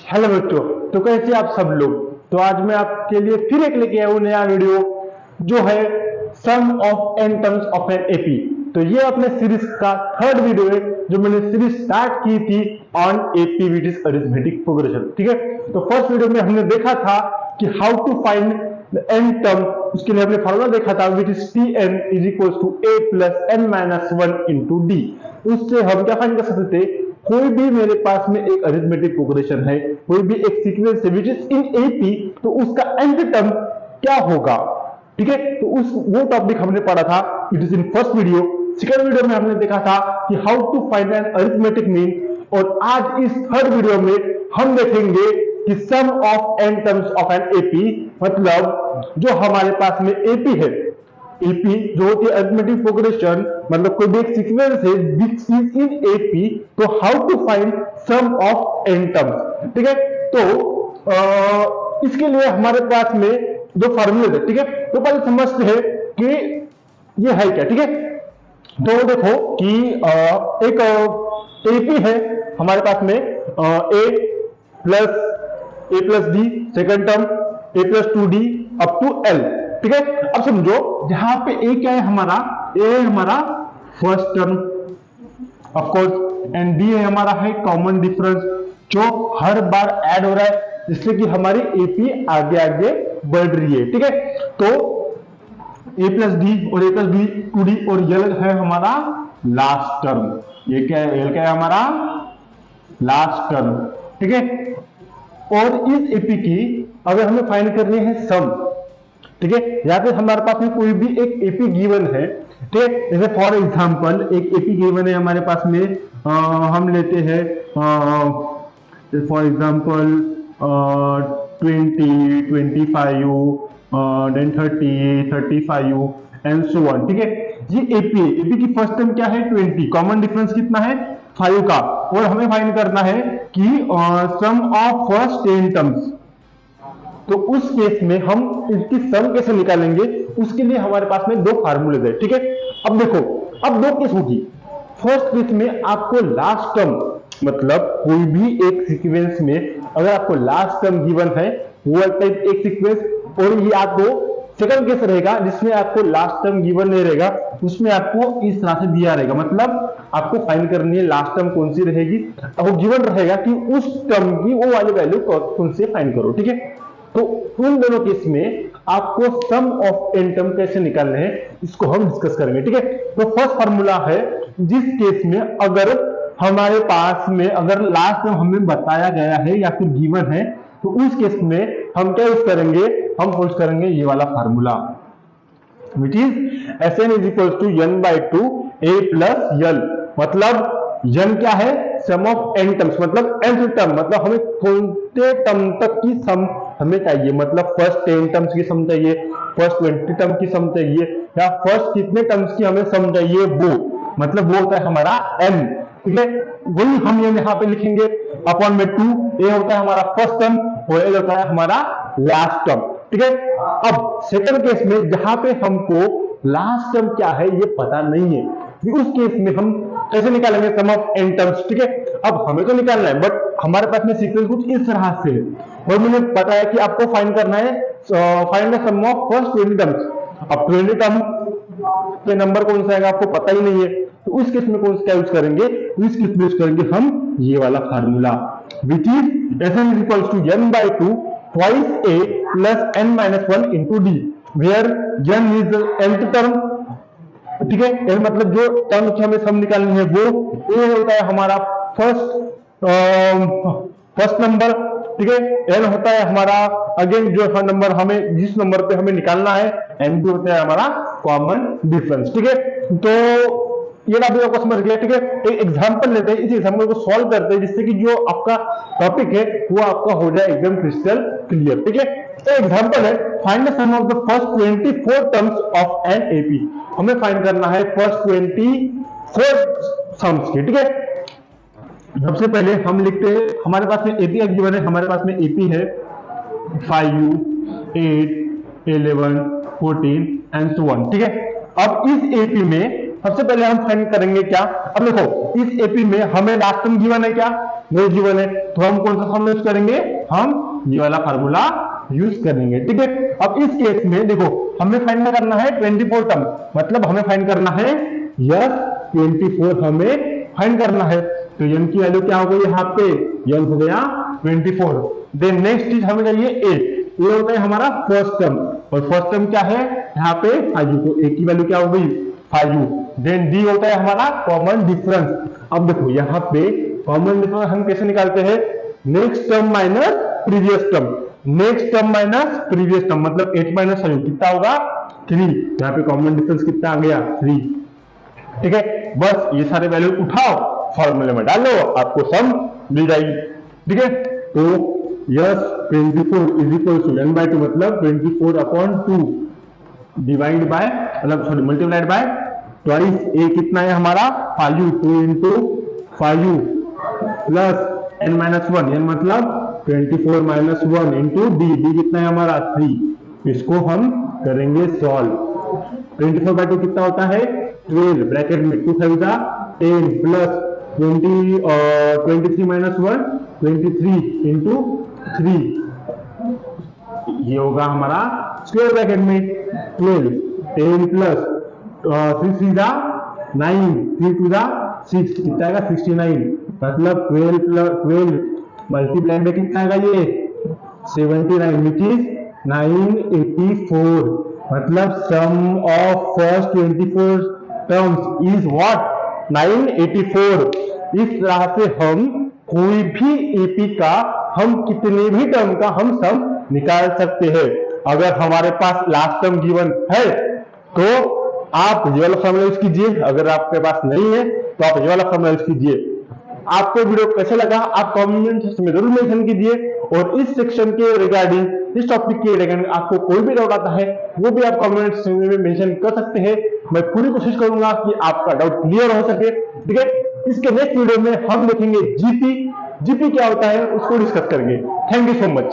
Hello बच्चों, तो कैसे आप सब लोग। तो आज मैं आपके लिए फिर एक लेके आया हूं नया वीडियो जो है sum of n terms of an AP. तो ये अपने सीरीज का थर्ड वीडियो है जो मैंने सीरीज स्टार्ट की थी on AP which is arithmetic progression. ठीक है, तो फर्स्ट वीडियो में हमने देखा था कि how to find the n term. उसके लिए हमने फॉर्मूला देखा था which is T n is equal to a plus n minus one into d. उससे हम क्या फाइंड कर सकते थे, कोई भी मेरे पास में एक अरिथमेटिक प्रोग्रेशन है, कोई भी एक सीक्वेंस है विच इज इन एपी, तो उसका एंड टर्म क्या होगा। ठीक है, तो वो टॉपिक हमने पढ़ा था, it is in first video. Second video में हमने देखा था कि how to find an arithmetic mean, और आज इस थर्ड वीडियो में हम देखेंगे कि sum of n terms of an AP, मतलब जो हमारे पास में एपी है, एपी जो होती है अरिथमेटिक प्रोग्रेशन, मतलब कोई भी एक सीक्वेंस है विच इज इन एपी, तो how to find sum of n terms. ठीक है, तो इसके लिए हमारे पास में दो फार्मूले है। ठीक है, तो पहले समझते हैं कि ये है क्या। ठीक है, तो देखो कि एक एपी है हमारे पास में A plus D second term, A plus two D up to L. ठीक है, अब समझो जहां पे ए क्या है हमारा, ए है हमारा first term of course, and D है हमारा है कॉमन डिफरेंस जो हर बार ऐड हो रहा है जिससे कि हमारी एपी आगे आगे बढ़ रही है। ठीक है, तो ए प्लस डी और ए प्लस बी टू डी और यल है हमारा लास्ट टर्म। ये क्या है, एल क्या है हमारा लास्ट टर्म। ठीक है, और इस एपी की अगर हमें फाइंड करनी है सम, ठीक है, या फिर हमारे पास में कोई भी एक एपी गिवन है। ठीक है, जैसे फॉर एग्जांपल एक एपी गिवन है हमारे पास में, हम लेते हैं for example 20, 25, then 30, 35 and so on. ठीक है, ये एपी की फर्स्ट टर्म क्या है 20, कॉमन डिफरेंस कितना है 5 का, और हमें फाइंड करना है कि सम ऑफ फर्स्ट 10 टर्म्स। तो उस केस में हम इसकी सम कैसे निकालेंगे, उसके लिए हमारे पास में दो फार्मूले है। ठीक है, अब देखो, अब दो केस होगी। फर्स्ट केस में आपको लास्ट टर्म, मतलब कोई भी एक सीक्वेंस में अगर आपको लास्ट टर्म गिवन है वो एक सीक्वेंस, और ये आपको सेकंड केस रहेगा जिसमें आपको लास्ट टर्म गिवन नहीं रहेगा, उसमें आपको इस तरह से दिया रहेगा, मतलब आपको फाइंड करनी है लास्ट टर्म कौन सी रहेगी, अब वो गिवन रहेगा कि उस टर्म की वो वाली वैल्यू कौन से फाइंड करो। ठीक है, तो उन दोनों केस में आपको सम ऑफ एन टर्म कैसे निकालने हैं इसको हम डिस्कस करेंगे। ठीक है, तो फर्स्ट फार्मूला है जिस केस में अगर हमारे पास में अगर लास्ट टर्म हमें बताया गया है या फिर गिवन है, तो उस केस में हम क्या यूज करेंगे, हम यूज करेंगे ये वाला formula which is S n is equal to n by two a plus l. मतलब n क्या है, सम ऑफ n टर्म्स, मतलब nth टर्म, मतलब हमें कौन से टर्म तक की सम हमें चाहिए, मतलब फर्स्ट 10 टर्म्स की सम चाहिए, फर्स्ट 20 टर्म की सम चाहिए, या फर्स्ट कितने टर्म्स की हमें सम चाहिए, वो मतलब वो होता है हमारा n। ठीक है, वही हम यहाँ पे लिखेंगे अपॉन में 2, ए होता है हमारा फर्स्ट टर्म और एल होता है हमारा लास्ट टर्म। ठीक है, अब सेकंड केस में जहां पे हमको लास्ट टर्म क्या है ये पता नहीं है, उस केस में हम कैसे निकालेंगे सम ऑफ एन टर्म्स। ठीक है, अब हमें तो निकालना है बट हमारे पास में सीक्वेंस कुछ इस तरह से है, और मैंने बताया कि आपको फाइंड करना है find the sum of first 20 terms. अब 20 टर्म के नंबर कौन सा आएगा आपको पता ही नहीं है, तो उस केस में कौन सा यूज करेंगे, इस केस में यूज करेंगे हम ये वाला formula which is S n is equal to n by two twice a plus n minus one into d, where n is nth term. ठीक है, एल मतलब जो टर्म की हमें सम निकालनी है वो, ए होता है हमारा फर्स्ट नंबर। ठीक है, एन होता है हमारा अगेन जो नंबर हमें जिस नंबर पे हमें निकालना है, एन भी होता है हमारा कॉमन डिफरेंस। ठीक है, तो ये ना भी आपको समझ गया। ठीक है, एक एग्जांपल लेते हैं, इस एग्जांपल को सॉल्व करते हैं जिससे कि जो आपका टॉपिक है वो आपका हो जाए एकदम क्रिस्टल क्लियर। ठीक है, तो एग्जांपल है find the sum of the first 24 terms of an AP. हमें फाइंड करना है फर्स्ट 24 सम्स के। ठीक है, सबसे पहले हम लिखते हैं हमारे पास में एपी गिवन है, हमारे पास में एपी है 5, 8, 11, 14 एंड सो ऑन। ठीक है, अब इस एपी में सबसे पहले हम फाइंड करेंगे क्या, अब देखो इस एपी में हमें लास्ट टर्म गिवन है क्या, नहीं गिवन है, तो हम कौन सा फॉर्मूला यूज करेंगे, हम ये वाला फार्मूला यूज करेंगे, ठीक है। अब इस केस में देखो हमें फाइंड करना है 24 टर्म, मतलब हमें फाइंड करना है यस 24 हमें फाइंड करना है, तो n की वैल्यू क्या हो गई यहाँ पे, n हो गया 24। देन नेक्स्ट चीज हमें चाहिए a, ये होता है हमारा फर्स्ट टर्म, और फर्स्ट टर्म क्या है यहाँ पे 5, तो a की वैल्यू क्या हो गई 5। देन d होता है हमारा कॉमन डिफरेंस। अब देखो यहाँ पे कॉमन डिफरेंस हम कैसे निकालते हैं, next term minus previous term, next term minus previous term, मतलब 8 माइनस 5 कितना होगा 3, यहाँ पे कॉमन डिफरेंस कितना आ गया 3, ठीक है। बस ये सारे वैल्यू उठाओ फॉर्मूले में डालो, आपको सम मिल जाएगी, ठीक है। तो yes 24 is equal to n/2 मतलब 24/2 डिवाइड बाय मतलब sorry multiplied by twice a कितना है हमारा 5, 2 इंटू 5 प्लस n-1, n मतलब 24 माइनस 1 इंटू d कितना है हमारा 3, इसको हम करेंगे सॉल्व। 24/2 कितना होता है 12, ब्रैकेट में 2 5 10 प्लस 23 माइनस 1 23 इंटू 3, ये होगा हमारा स्क्वायर ब्रैकेट में 12 10 प्लस 3 3 9 3 2 6 कितना आएगा 69, मतलब 12 प्लस 12 मल्टीप्लाई में कितना आएगा ये 79 विच इज 984, मतलब sum of first 24 terms is what 984। इस तरह से हम कोई भी एपी का हम कितने भी टर्म का हम सम निकाल सकते हैं। अगर हमारे पास लास्ट टर्म गिवन है तो आप ये वाला फॉर्मूला यूज कीजिए, अगर आपके पास नहीं है तो आप ये वाला फॉर्मूला यूज कीजिए। आपको वीडियो कैसा लगा आप कमेंट सेक्शन में जरूर मेंशन कीजिए, और इस सेक्शन के रिगार्डिंग इस टॉपिक के रिगार्डिंग आपको कोई भी डाउट आता है वो भी आप कमेंट सेक्शन में मेंशन कर सकते हैं। मैं पूरी कोशिश करूंगा कि आपका डाउट क्लियर हो सके, ठीक है। इसके नेक्स्ट वीडियो में हम देखेंगे जीपी क्या होता है उसको डिस्कस करेंगे। Thank you so much.